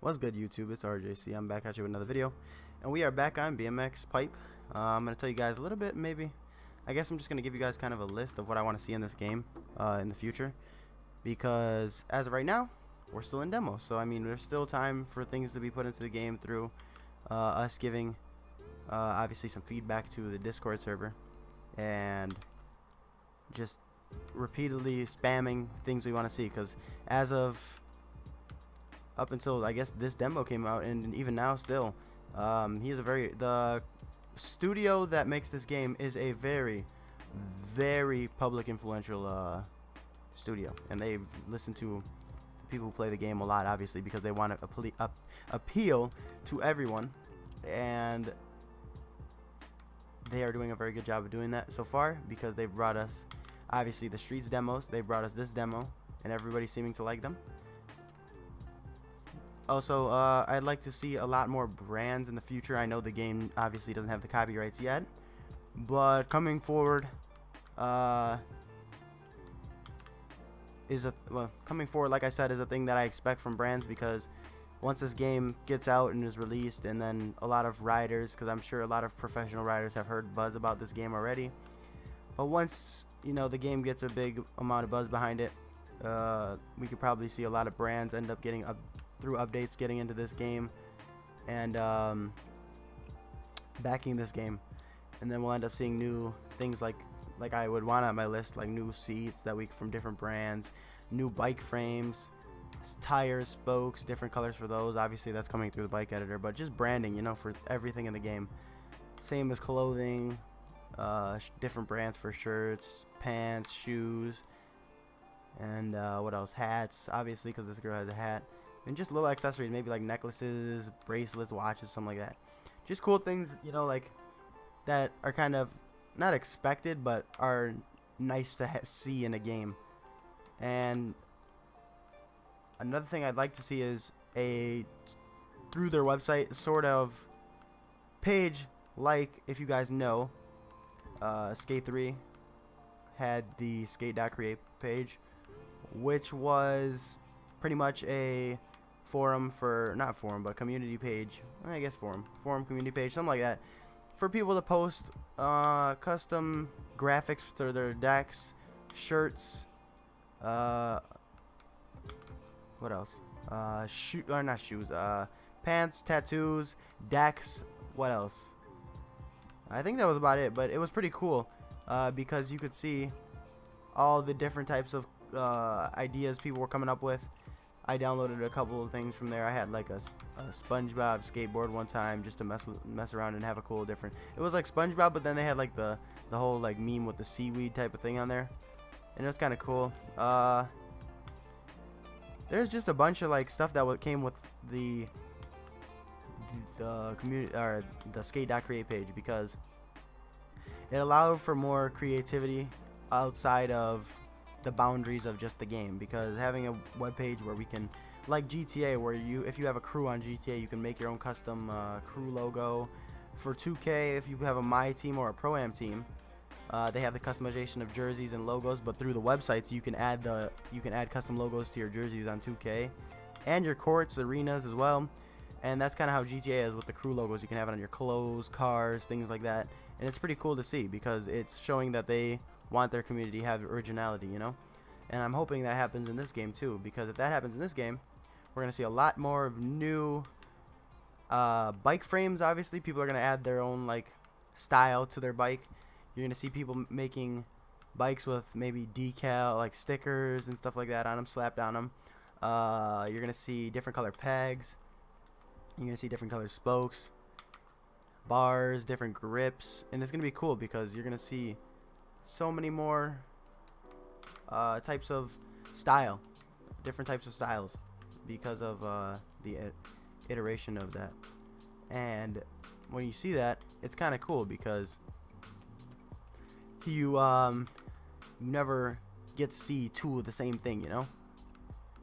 What's good, YouTube? It's RJC. I'm back at you with another video, and we are back on BMX Pipe. I'm going to tell you guys a little bit, maybe. I guess I'm just going to give you guys kind of a list of what I want to see in this game in the future, because as of right now, we're still in demo. So, I mean, there's still time for things to be put into the game through us giving, obviously, some feedback to the Discord server, and just repeatedly spamming things we want to see, because as of up until I guess this demo came out, and even now still, the studio that makes this game is a very public influential studio, and they listen to the people who play the game a lot, obviously, because they want to appeal to everyone, and they are doing a very good job of doing that so far, because they've brought us obviously the Streets demos, they brought us this demo, and everybody's seeming to like them. Also, I'd like to see a lot more brands in the future. I know the game obviously doesn't have the copyrights yet, but coming forward like I said, is a thing that I expect from brands, because once this game gets out and is released, and then a lot of riders, because I'm sure a lot of professional riders have heard buzz about this game already, but once the game gets a big amount of buzz behind it, we could probably see a lot of brands end up getting through updates getting into this game and backing this game, and then we'll end up seeing new things like I would want on my list, like new seats from different brands, new bike frames, tires, spokes, different colors for those. Obviously that's coming through the bike editor, but just branding, for everything in the game. Same as clothing, different brands for shirts, pants, shoes, and what else, hats, obviously, because this girl has a hat. And just little accessories, maybe like necklaces, bracelets, watches, something like that. Just cool things, like that are kind of not expected, but are nice to see in a game. And another thing I'd like to see is through their website sort of page, like, if you guys know, Skate 3 had the skate.create page, which was pretty much a community page. I guess forum community page, something like that, for people to post custom graphics for their decks, shirts, what else? Not shoes, pants, tattoos, decks. What else? I think that was about it, but it was pretty cool because you could see all the different types of ideas people were coming up with. I downloaded a couple of things from there. I had like a SpongeBob skateboard one time, just to mess around and have a cool different. It was like SpongeBob, but then they had like the whole like meme with the seaweed type of thing on there, and it was kind of cool. There's just a bunch of like stuff that came with the community, or the skate.create page, because it allowed for more creativity outside of the boundaries of just the game, because having a web page where we can, like GTA, where if you have a crew on GTA, you can make your own custom crew logo. For 2K, if you have a My Team or a Pro-Am team, they have the customization of jerseys and logos, but through the websites you can add custom logos to your jerseys on 2K, and your courts, arenas as well. And that's kind of how GTA is with the crew logos. You can have it on your clothes, cars, things like that, and it's pretty cool to see, because it's showing that they want their community to have originality, and I'm hoping that happens in this game too, because if that happens in this game, we're gonna see a lot more of new bike frames. Obviously, people are gonna add their own like style to their bike. You're gonna see people making bikes with maybe decal, like stickers and stuff like that on them, slapped on them. You're gonna see different color pegs. You're gonna see different color spokes, bars, different grips, and it's gonna be cool, because you're gonna see so many more types of different types of styles, because of the iteration of that. And when you see that, it's kind of cool, because you never get to see two of the same thing,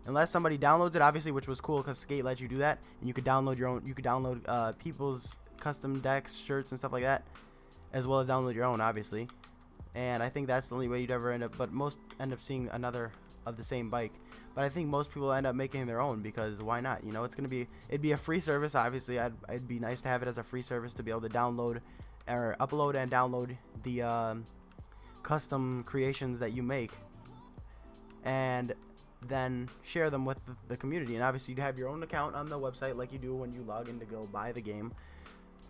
unless somebody downloads it, obviously, which was cool, because Skate lets you do that, and you could download your own. You could download people's custom decks, shirts, and stuff like that, as well as download your own, obviously. And I think that's the only way you'd ever end up, but most end up seeing another of the same bike. But I think most people end up making their own, because why not? You know, it'd be a free service. Obviously, it'd be nice to have it as a free service to be able to download or upload and download the custom creations that you make, and then share them with the community. And obviously you'd have your own account on the website like you do when you log in to go buy the game,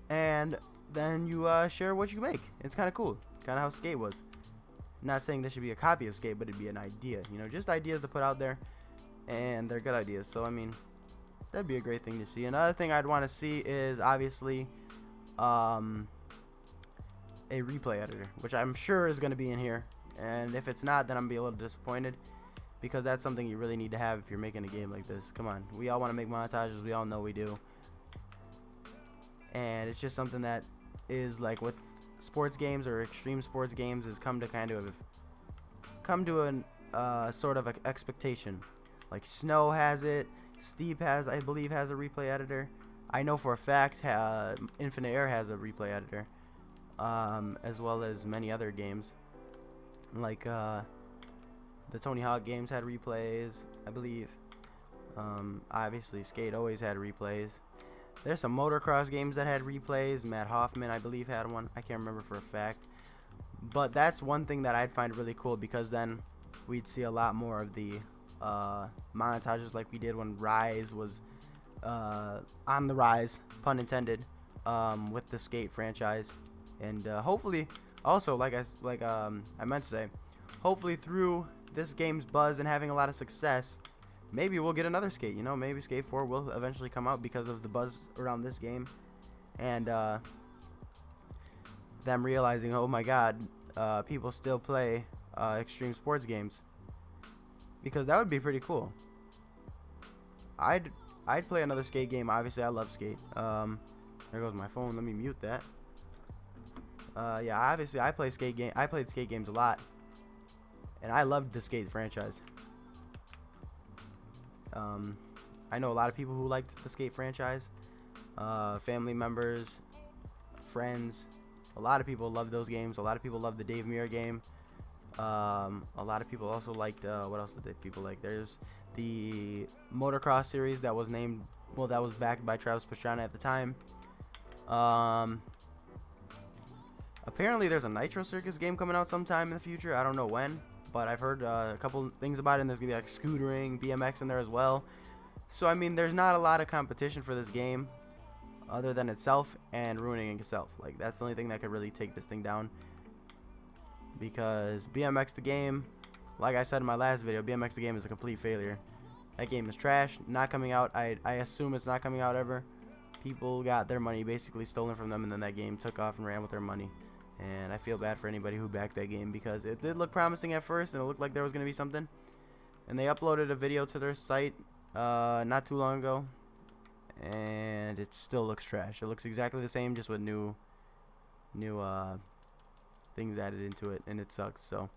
and then you share what you make. It's kind of cool, kind of how Skate was. Not saying this should be a copy of Skate, but it'd be an idea, you know, just ideas to put out there, and they're good ideas. So I mean, that'd be a great thing to see. Another thing I'd want to see is obviously a replay editor, which I'm sure is going to be in here, and if it's not, then I'm gonna be a little disappointed, because that's something you really need to have if you're making a game like this. Come on, we all want to make montages, we all know we do, and it's just something that is like with sports games or extreme sports games has come to an sort of expectation. Like Snow has it, Steep I believe has a replay editor. I know for a fact Infinite Air has a replay editor, as well as many other games, like the Tony Hawk games had replays, I believe. Obviously Skate always had replays. There's some motocross games that had replays. Matt Hoffman, I believe, had one. I can't remember for a fact. But that's one thing that I'd find really cool, because then we'd see a lot more of the montages like we did when Rise was on the rise, pun intended, with the Skate franchise. And hopefully, also, like I meant to say, hopefully through this game's buzz and having a lot of success, maybe we'll get another Skate. You know, maybe Skate 4 will eventually come out because of the buzz around this game, and them realizing, oh my God, people still play extreme sports games, because that would be pretty cool. I'd play another Skate game. Obviously, I love Skate. There goes my phone. Let me mute that. Yeah, obviously, I played Skate games a lot, and I loved the Skate franchise. I know a lot of people who liked the Skate franchise, family members, friends. A lot of people love those games. A lot of people love the Dave Mirra game. A lot of people also liked, what else did people like? There's the motocross series that was named, well, that was backed by Travis Pastrana at the time. Apparently there's a Nitro Circus game coming out sometime in the future. I don't know when, but I've heard a couple things about it, and there's gonna be like scootering, BMX in there as well. So I mean, there's not a lot of competition for this game other than itself and ruining itself. Like, that's the only thing that could really take this thing down, because BMX the game, like I said in my last video, BMX the game is a complete failure. That game is trash, not coming out. I assume it's not coming out ever. People got their money basically stolen from them, and then that game took off and ran with their money. And I feel bad for anybody who backed that game, because it did look promising at first, and it looked like there was going to be something. And they uploaded a video to their site not too long ago, and it still looks trash. It looks exactly the same, just with new things added into it, and it sucks. So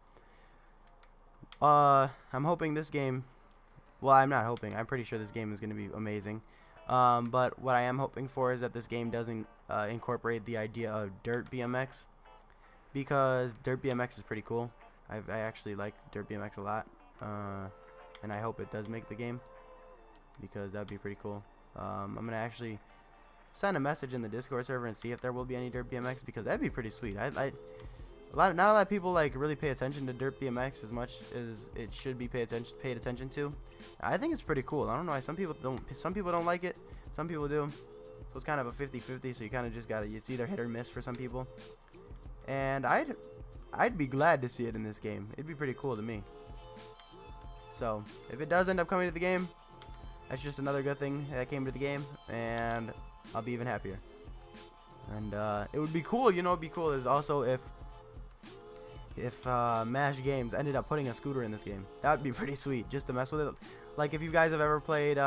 I'm hoping this game, well, I'm not hoping, I'm pretty sure this game is going to be amazing. But what I am hoping for is that this game doesn't incorporate the idea of dirt BMX, because dirt BMX is pretty cool. I actually like dirt BMX a lot, and I hope it does make the game, because that'd be pretty cool. I'm gonna actually send a message in the Discord server and see if there will be any dirt BMX, because that'd be pretty sweet. Not a lot of people like really pay attention to dirt BMX as much as it should be paid attention to. I think it's pretty cool. I don't know why some people don't like it, some people do. So it's kind of a 50-50, so you kind of just gotta, it's either hit or miss for some people. And I'd be glad to see it in this game. It'd be pretty cool to me. So if it does end up coming to the game, that's just another good thing that came to the game, and I'll be even happier. And it would be cool, you know, it'd be cool is also if Mash Games ended up putting a scooter in this game. That would be pretty sweet, just to mess with it. Like, if you guys have ever played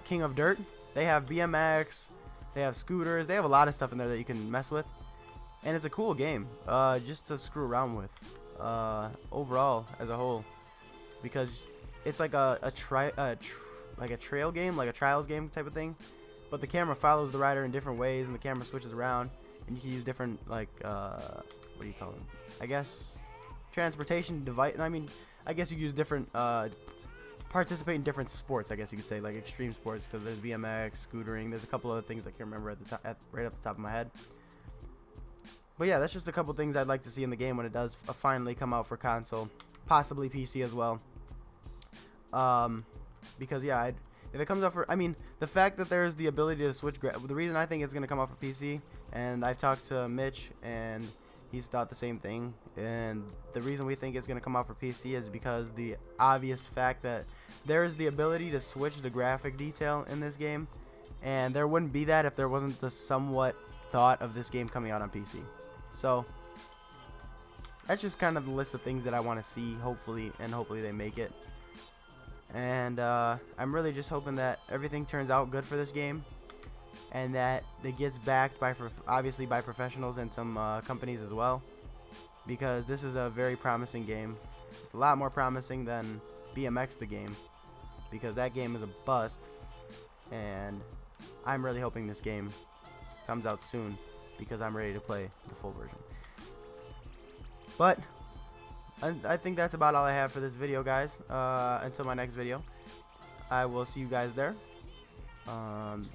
King of Dirt, they have BMX, they have scooters, they have a lot of stuff in there that you can mess with, and it's a cool game just to screw around with overall as a whole, because it's like a trail game, like a trials game type of thing, but the camera follows the rider in different ways, and the camera switches around, and you can use different, like what do you call them, I guess transportation device. I mean, I guess you use different participate in different sports, I guess you could say, like extreme sports, because there's BMX, scootering, there's a couple other things I can't remember at the top, right off the top of my head. But yeah, that's just a couple things I'd like to see in the game when it does finally come out for console, possibly PC as well. Because yeah, if it comes out for, I mean, the fact that there's the ability to switch, the reason I think it's gonna come out for PC, and I've talked to Mitch and he's thought the same thing, and the reason we think it's gonna come out for PC is because the obvious fact that there is the ability to switch the graphic detail in this game, and there wouldn't be that if there wasn't the somewhat thought of this game coming out on PC. So that's just kind of the list of things that I want to see, hopefully they make it. And I'm really just hoping that everything turns out good for this game, and that it gets backed by obviously by professionals and some companies as well, because this is a very promising game. It's a lot more promising than BMX the game, because that game is a bust, and I'm really hoping this game comes out soon, because I'm ready to play the full version. But I think that's about all I have for this video, guys. Until my next video, I will see you guys there.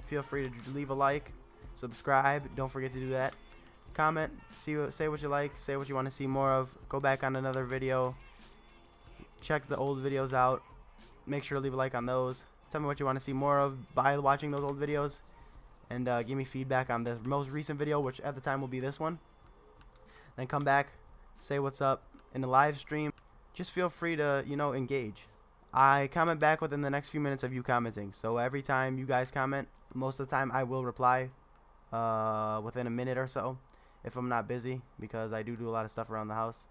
Feel free to leave a like, subscribe, don't forget to do that, comment, say what you like, say what you want to see more of, go back on another video, check the old videos out, make sure to leave a like on those, tell me what you want to see more of by watching those old videos, and give me feedback on the most recent video, which at the time will be this one. Then come back, say what's up in the live stream. Just feel free to, you know, engage. I comment back within the next few minutes of you commenting, so every time you guys comment, most of the time I will reply within a minute or so if I'm not busy, because I do a lot of stuff around the house.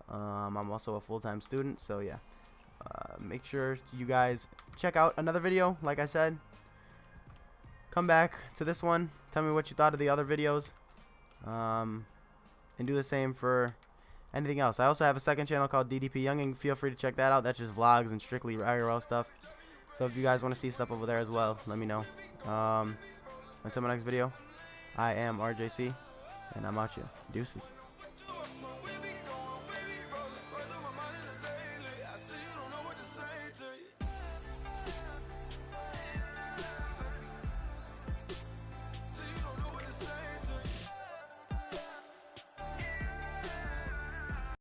I'm also a full-time student, so yeah. Make sure you guys check out another video, like I said. Come back to this one, tell me what you thought of the other videos, and do the same for anything else. I also have a second channel called DDP Younging. Feel free to check that out. That's just vlogs and strictly IRL stuff. So if you guys want to see stuff over there as well, let me know. Until my next video, I am RJC, and I'm out here. Deuces.